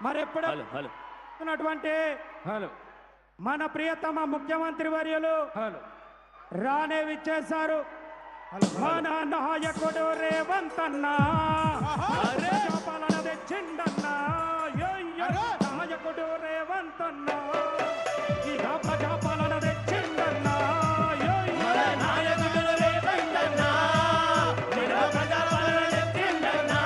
మరి ఎప్పుడు మన ప్రియతమ ముఖ్యమంత్రి వర్యులు రానే విచ్చేశారు మన నాయకుడు రేవంత్ అన్న పాలన తెచ్చిండన్నా నాయకుడు రేవంత్ అన్న ఇక ప్రజాపాలన తెచ్చిండన్నా నాయకుడు రేవంత్ అన్న ప్రజాపాలన తెచ్చిండన్నా.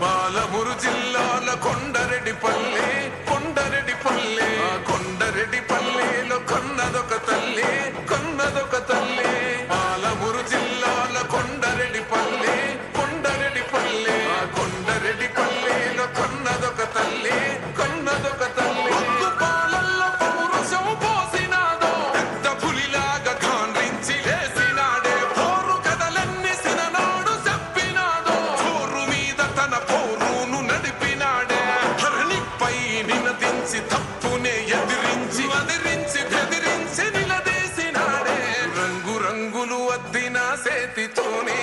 పాలమూరు జిల్లాల కొండరెడ్డిపల్లె కొండరెడ్డిపల్లెలో కొన్నదొక తల్లి పాలమూరు జిల్లాల కొండరెడ్డిపల్లె కొండరెడ్డిపల్లెలో కొన్నదొక తల్లి పాలల్లో పౌరుషం పోసినాదో పెద్ద పులిలాగా కాండ్రించి లేసినాడే పోరు కథలన్నీ సిననాడు చెప్పినాదో పోరు మీద తన పోరును నడిపినాడే ధరణిపై నినదించి తప్పునే ఎదిరించి బెదిరించి నిలదీసినాడే రంగులు అద్దిన సేతితోనే